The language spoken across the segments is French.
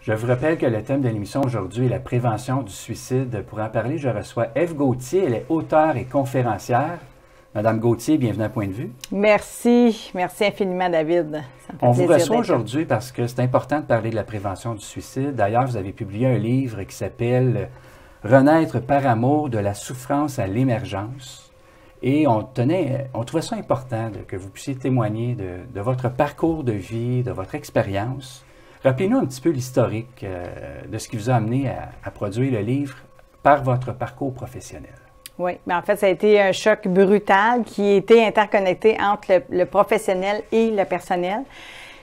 Je vous rappelle que le thème de l'émission aujourd'hui est la prévention du suicide. Pour en parler, je reçois Ève Gauthier. Elle est auteure et conférencière. Madame Gauthier, bienvenue à Point de vue. Merci. Merci infiniment, David. On vous reçoit aujourd'hui parce que c'est important de parler de la prévention du suicide. D'ailleurs, vous avez publié un livre qui s'appelle « Renaître par amour, de la souffrance à l'émergence ». Et on trouvait ça important que vous puissiez témoigner de votre parcours de vie, de votre expérience. Rappelez-nous un petit peu l'historique de ce qui vous a amené à produire le livre par votre parcours professionnel. Oui, mais en fait, ça a été un choc brutal qui était interconnecté entre le professionnel et le personnel.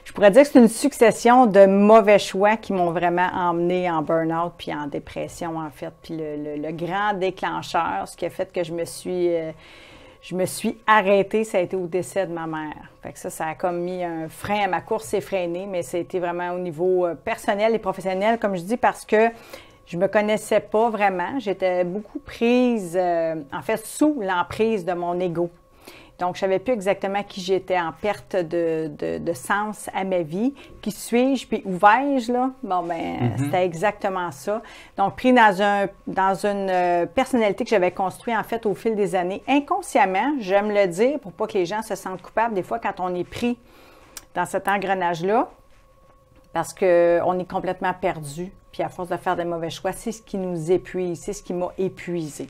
Je pourrais dire que c'est une succession de mauvais choix qui m'ont vraiment emmené en burn-out puis en dépression, en fait. Puis le grand déclencheur, ce qui a fait que je me suis arrêtée, ça a été au décès de ma mère. Fait que ça a comme mis un frein à ma course effrénée, mais ça a été vraiment au niveau personnel et professionnel, comme je dis, parce que je me connaissais pas vraiment. J'étais beaucoup prise, en fait, sous l'emprise de mon ego. Donc, je savais plus exactement qui j'étais, en perte de sens à ma vie. Qui suis-je, puis où vais-je, là? Bon, c'était exactement ça. Donc, pris dans une personnalité que j'avais construite, en fait, au fil des années, inconsciemment, j'aime le dire, pour pas que les gens se sentent coupables, des fois, quand on est pris dans cet engrenage-là, parce qu'on est complètement perdu, puis à force de faire des mauvais choix, c'est ce qui nous épuise, c'est ce qui m'a épuisée.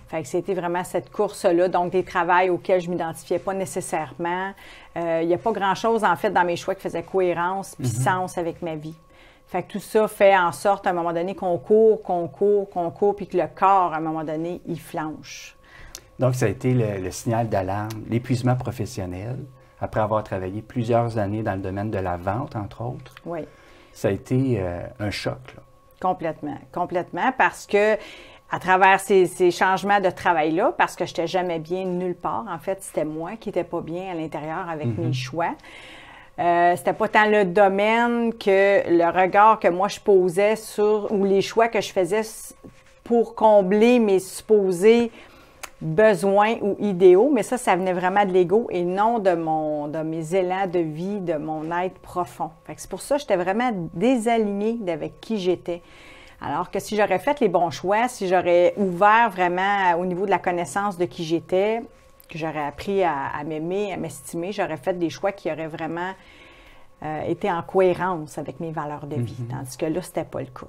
Fait que c'était vraiment cette course-là, donc des travails auxquels je ne m'identifiais pas nécessairement. Il n'y a pas grand-chose, en fait, dans mes choix qui faisait cohérence puis sens avec ma vie. Fait que tout ça fait en sorte, à un moment donné, qu'on court, puis que le corps, à un moment donné, il flanche. Donc, ça a été le signal d'alarme, l'épuisement professionnel, après avoir travaillé plusieurs années dans le domaine de la vente, entre autres. Oui. Ça a été un choc, là. Complètement, parce que à travers ces changements de travail-là, parce que je n'étais jamais bien nulle part. En fait, c'était moi qui n'étais pas bien à l'intérieur avec mes choix. C'était pas tant le domaine que le regard que moi je posais sur, ou les choix que je faisais pour combler mes supposés besoins ou idéaux, mais ça venait vraiment de l'ego et non de mes élans de vie, de mon être profond. Fait que c'est pour ça que j'étais vraiment désalignée d'avec qui j'étais. Alors que si j'aurais fait les bons choix, si j'aurais ouvert vraiment au niveau de la connaissance de qui j'étais, que j'aurais appris à m'aimer, à m'estimer, j'aurais fait des choix qui auraient vraiment été en cohérence avec mes valeurs de vie. Tandis que là, c'était pas le cas.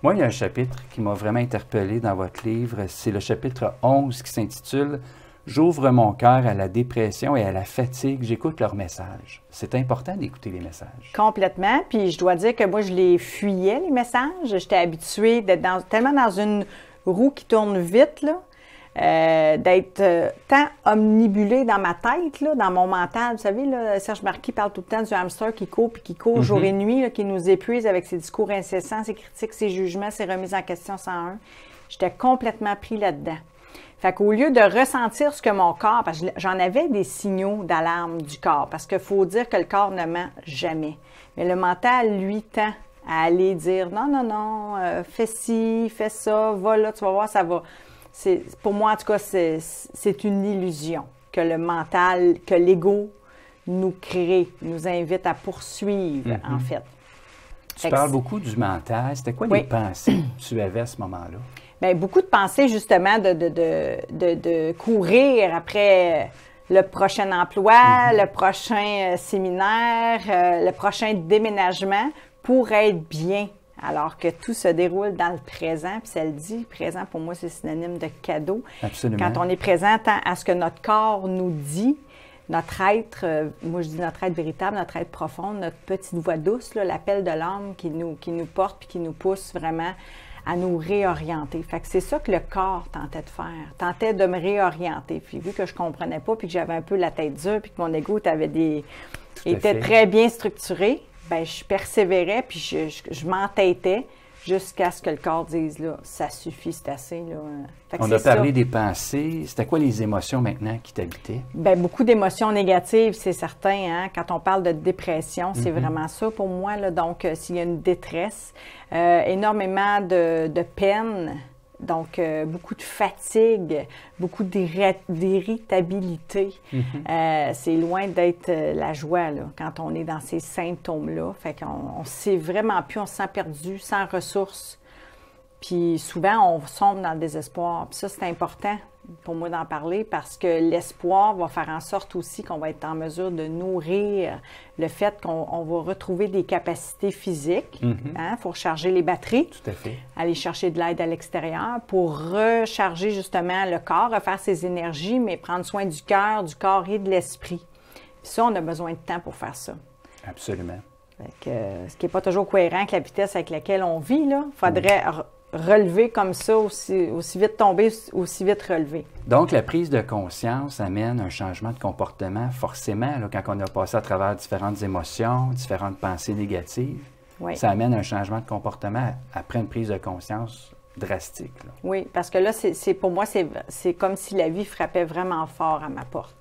Moi, il y a un chapitre qui m'a vraiment interpellé dans votre livre. C'est le chapitre 11 qui s'intitule « J'ouvre mon cœur à la dépression et à la fatigue. J'écoute leurs messages. » C'est important d'écouter les messages. Complètement. Puis je dois dire que moi, je les fuyais, les messages. J'étais habituée d'être tellement dans une roue qui tourne vite, là, d'être tant omnibulée dans ma tête, là, dans mon mental. Vous savez, là, Serge Marquis parle tout le temps du hamster qui court puis qui court jour et nuit, là, qui nous épuise avec ses discours incessants, ses critiques, ses jugements, ses remises en question sans un. J'étais complètement pris là-dedans. Fait qu'au lieu de ressentir ce que mon corps, parce que j'en avais des signaux d'alarme du corps, parce qu'il faut dire que le corps ne ment jamais. Mais le mental, lui, tend à aller dire non, fais ci, fais ça, va là, tu vas voir, ça va. Pour moi, en tout cas, c'est une illusion que le mental, que l'ego nous crée, nous invite à poursuivre, en fait. Tu parles beaucoup du mental. C'était quoi les pensées que tu avais à ce moment-là? Bien, beaucoup de pensées, justement, de courir après le prochain emploi, le prochain séminaire, le prochain déménagement pour être bien, alors que tout se déroule dans le présent. Puis ça le dit, présent, pour moi, c'est synonyme de cadeau. Absolument. Quand on est présent tant à ce que notre corps nous dit, notre être, moi je dis notre être véritable, notre être profond, notre petite voix douce, l'appel de l'âme qui nous porte puis qui nous pousse vraiment à nous réorienter. Fait que c'est ça que le corps tentait de faire, tentait de me réorienter. Puis vu que je comprenais pas, puis que j'avais un peu la tête dure, puis que mon ego était très bien structuré, bien, je persévérais, puis je m'entêtais jusqu'à ce que le corps dise, là, ça suffit, c'est assez. Là. On a parlé des pensées. C'était quoi les émotions maintenant qui t'habitaient? Bien, beaucoup d'émotions négatives, c'est certain. Hein? Quand on parle de dépression, c'est vraiment ça pour moi. Là. Donc, s'il y a une détresse, énormément de peine, Donc, beaucoup de fatigue, beaucoup d'irritabilité. C'est loin d'être la joie là, quand on est dans ces symptômes-là. Fait qu'on sait vraiment plus, on se sent perdu, sans ressources. Puis souvent, on sombre dans le désespoir. Puis ça, c'est important pour moi d'en parler parce que l'espoir va faire en sorte aussi qu'on va être en mesure de nourrir le fait qu'on va retrouver des capacités physiques. Il faut recharger les batteries. Tout à fait. Aller chercher de l'aide à l'extérieur pour recharger justement le corps, refaire ses énergies, mais prendre soin du cœur, du corps et de l'esprit. Puis ça, on a besoin de temps pour faire ça. Absolument. Fait que, ce qui n'est pas toujours cohérent avec la vitesse avec laquelle on vit, là. Il faudrait relever comme ça, aussi vite tomber, aussi vite relever. Donc, la prise de conscience amène un changement de comportement, forcément, là, quand on a passé à travers différentes émotions, différentes pensées négatives. Oui. Ça amène un changement de comportement après une prise de conscience drastique. Là. Oui, parce que là, pour moi, c'est comme si la vie frappait vraiment fort à ma porte.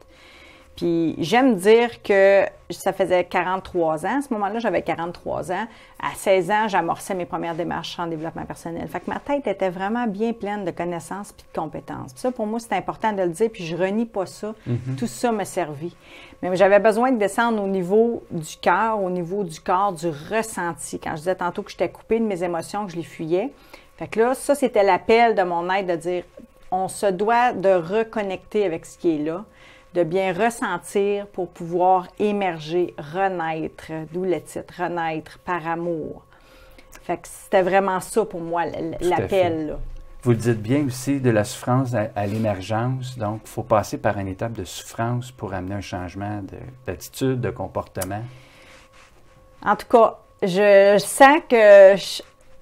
Puis j'aime dire que ça faisait 43 ans. À ce moment-là, j'avais 43 ans. À 16 ans, j'amorçais mes premières démarches en développement personnel. Fait que ma tête était vraiment bien pleine de connaissances puis de compétences. Puis ça, pour moi, c'est important de le dire, puis je renie pas ça. Tout ça m'a servi. Mais j'avais besoin de descendre au niveau du cœur, au niveau du corps, du ressenti. Quand je disais tantôt que j'étais coupée de mes émotions, que je les fuyais. Fait que là, ça, c'était l'appel de mon aide de dire, on se doit de reconnecter avec ce qui est là, de bien ressentir pour pouvoir émerger, renaître, d'où le titre, renaître par amour. Fait que c'était vraiment ça pour moi, l'appel. Là. Vous le dites bien aussi, de la souffrance à l'émergence. Donc, il faut passer par une étape de souffrance pour amener un changement d'attitude, de comportement. En tout cas, je sens que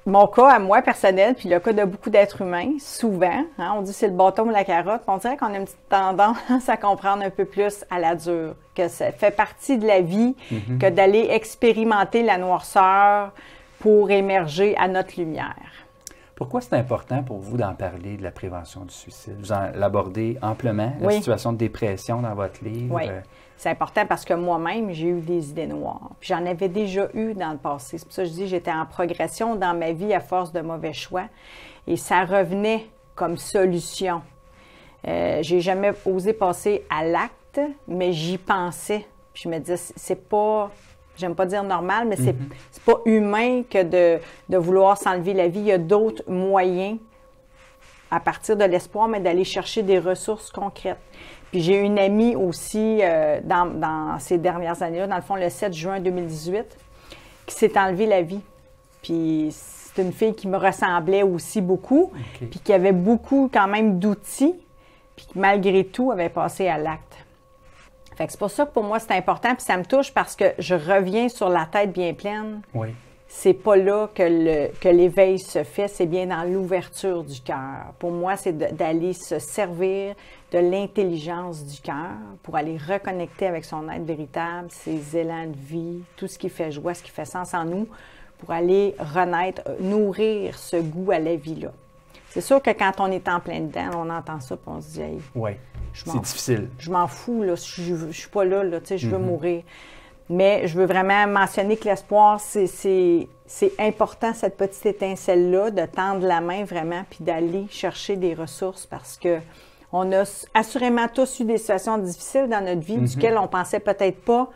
mon cas à moi personnel, puis le cas de beaucoup d'êtres humains, souvent, on dit c'est le bâton ou la carotte, on dirait qu'on a une petite tendance à comprendre un peu plus à la dure, que ça fait partie de la vie, que d'aller expérimenter la noirceur pour émerger à notre lumière. Pourquoi c'est important pour vous d'en parler, de la prévention du suicide? Vous l'abordez amplement, la situation de dépression dans votre livre. Oui, c'est important parce que moi-même, j'ai eu des idées noires. Puis j'en avais déjà eu dans le passé. C'est pour ça que je dis j'étais en progression dans ma vie à force de mauvais choix. Et ça revenait comme solution. J'ai jamais osé passer à l'acte, mais j'y pensais. Puis je me disais, c'est pas... J'aime pas dire normal, mais c'est pas humain que de vouloir s'enlever la vie. Il y a d'autres moyens, à partir de l'espoir, mais d'aller chercher des ressources concrètes. Puis j'ai une amie aussi, dans ces dernières années-là, dans le fond, le 7 juin 2018, qui s'est enlevé la vie. Puis c'est une fille qui me ressemblait aussi beaucoup, puis qui avait beaucoup quand même d'outils, puis qui malgré tout avait passé à l'acte. Fait que c'est pour ça que pour moi, c'est important, puis ça me touche parce que je reviens sur la tête bien pleine. Oui. C'est pas là que l'éveil se fait, c'est bien dans l'ouverture du cœur. Pour moi, c'est d'aller se servir de l'intelligence du cœur pour aller reconnecter avec son être véritable, ses élans de vie, tout ce qui fait joie, ce qui fait sens en nous, pour aller renaître, nourrir ce goût à la vie-là. C'est sûr que quand on est en plein dedans, on entend ça et on se dit hey, « Oui, c'est difficile. Je m'en fous, là, je suis pas là, tu sais, je veux mourir. » Mais je veux vraiment mentionner que l'espoir, c'est important, cette petite étincelle-là, de tendre la main vraiment puis d'aller chercher des ressources parce que on a assurément tous eu des situations difficiles dans notre vie duquel on pensait peut-être pas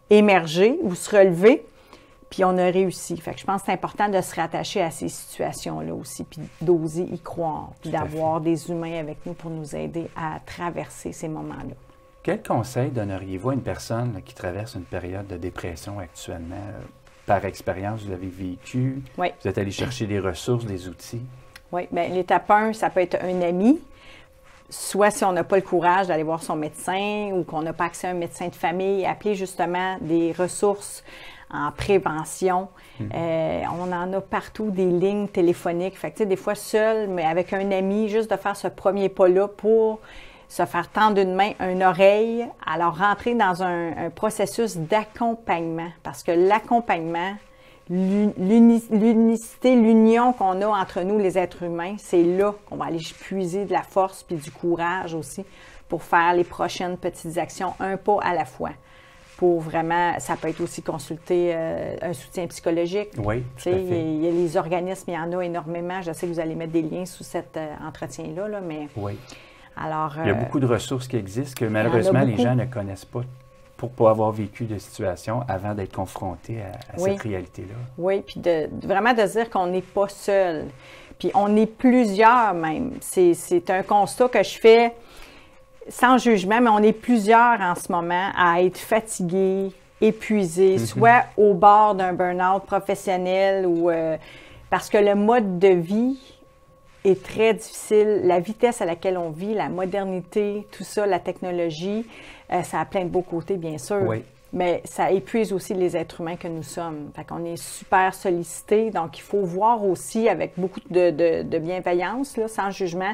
émerger ou se relever, puis on a réussi. Fait que je pense que c'est important de se rattacher à ces situations-là aussi, puis d'oser y croire, puis d'avoir des humains avec nous pour nous aider à traverser ces moments-là. Quel conseil donneriez-vous à une personne là, qui traverse une période de dépression actuellement? Par expérience, vous l'avez vécu, oui. Vous êtes allé chercher des ressources, des outils. Oui, bien, l'étape 1, ça peut être un ami, soit si on n'a pas le courage d'aller voir son médecin ou qu'on n'a pas accès à un médecin de famille, appeler justement des ressources en prévention. On en a partout, des lignes téléphoniques. Fait que, tu sais, des fois seul, mais avec un ami, juste de faire ce premier pas-là pour se faire tendre une main, une oreille, alors rentrer dans un processus d'accompagnement. Parce que l'accompagnement, l'unicité, l'union qu'on a entre nous, les êtres humains, c'est là qu'on va aller puiser de la force puis du courage aussi pour faire les prochaines petites actions, un pas à la fois. pour vraiment, ça peut être aussi consulter un soutien psychologique. Oui, tout à fait. Il y a les organismes, il y en a énormément. Je sais que vous allez mettre des liens sous cet entretien-là, là, mais... Oui. Alors, il y a beaucoup de ressources qui existent que malheureusement les gens ne connaissent pas pour pas avoir vécu de situation avant d'être confrontés à cette réalité-là. Oui, puis vraiment de dire qu'on n'est pas seul. Puis on est plusieurs même. C'est un constat que je fais sans jugement, mais on est plusieurs en ce moment à être fatigués, épuisés, soit au bord d'un burn-out professionnel ou parce que le mode de vie est très difficile. La vitesse à laquelle on vit, la modernité, tout ça, la technologie, ça a plein de beaux côtés, bien sûr. Oui. Mais ça épuise aussi les êtres humains que nous sommes. Fait qu'on est super sollicités. Donc, il faut voir aussi avec beaucoup de bienveillance, là, sans jugement,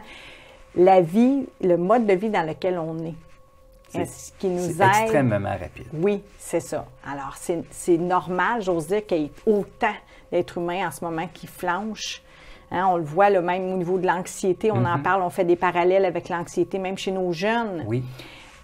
la vie, le mode de vie dans lequel on est. Ce qui nous aide. Extrêmement rapide. Oui, c'est ça. Alors, c'est normal, j'ose dire, qu'il y ait autant d'êtres humains en ce moment qui flanchent. Hein, on le voit là, même au niveau de l'anxiété, on en parle, on fait des parallèles avec l'anxiété, même chez nos jeunes. Oui.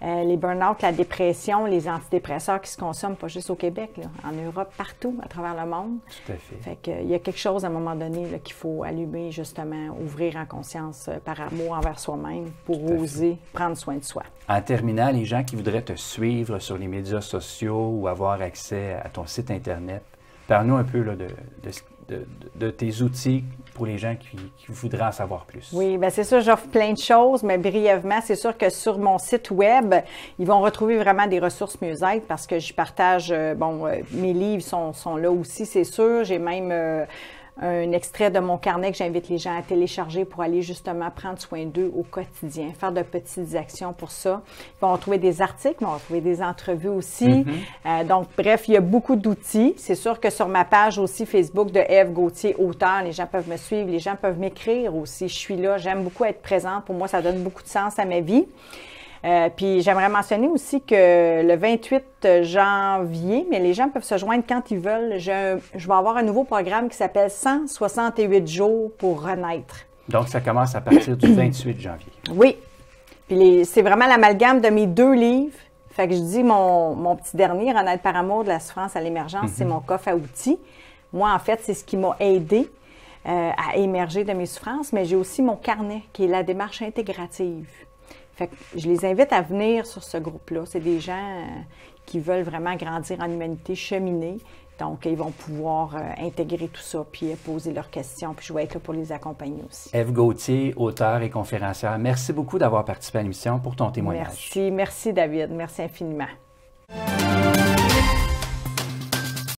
Les burn-out, la dépression, les antidépresseurs qui se consomment pas juste au Québec, là, en Europe, partout, à travers le monde. Tout à fait. Fait qu'il y a quelque chose à un moment donné là, qu'il faut allumer, justement, ouvrir en conscience par amour envers soi-même pour oser prendre soin de soi. En terminant, les gens qui voudraient te suivre sur les médias sociaux ou avoir accès à ton site Internet, parle-nous un peu là, de tes outils pour les gens qui voudraient en savoir plus. Oui, bien c'est sûr, j'offre plein de choses, mais brièvement, c'est sûr que sur mon site web, ils vont retrouver vraiment des ressources mieux-être parce que je partage, mes livres sont là aussi, c'est sûr. J'ai même un extrait de mon carnet que j'invite les gens à télécharger pour aller justement prendre soin d'eux au quotidien, faire de petites actions pour ça. Ils vont retrouver des articles, ils vont retrouver des entrevues aussi. Donc, bref, il y a beaucoup d'outils. C'est sûr que sur ma page aussi Facebook de Ève Gauthier, auteur, les gens peuvent me suivre, les gens peuvent m'écrire aussi. Je suis là, j'aime beaucoup être présente. Pour moi, ça donne beaucoup de sens à ma vie. Puis j'aimerais mentionner aussi que le 28 janvier, mais les gens peuvent se joindre quand ils veulent. Je vais avoir un nouveau programme qui s'appelle 168 jours pour renaître. Donc, ça commence à partir du 28 janvier. Oui. Puis c'est vraiment l'amalgame de mes 2 livres. Fait que je dis mon petit dernier, Renaître par amour de la souffrance à l'émergence, c'est mon coffre à outils. Moi, en fait, c'est ce qui m'a aidé à émerger de mes souffrances, mais j'ai aussi mon carnet qui est la démarche intégrative. Fait que je les invite à venir sur ce groupe-là. C'est des gens qui veulent vraiment grandir en humanité, cheminer. Donc, ils vont pouvoir intégrer tout ça, puis poser leurs questions. Puis je vais être là pour les accompagner aussi. Ève Gauthier, auteure et conférencière, merci beaucoup d'avoir participé à l'émission pour ton témoignage. Merci David. Merci infiniment.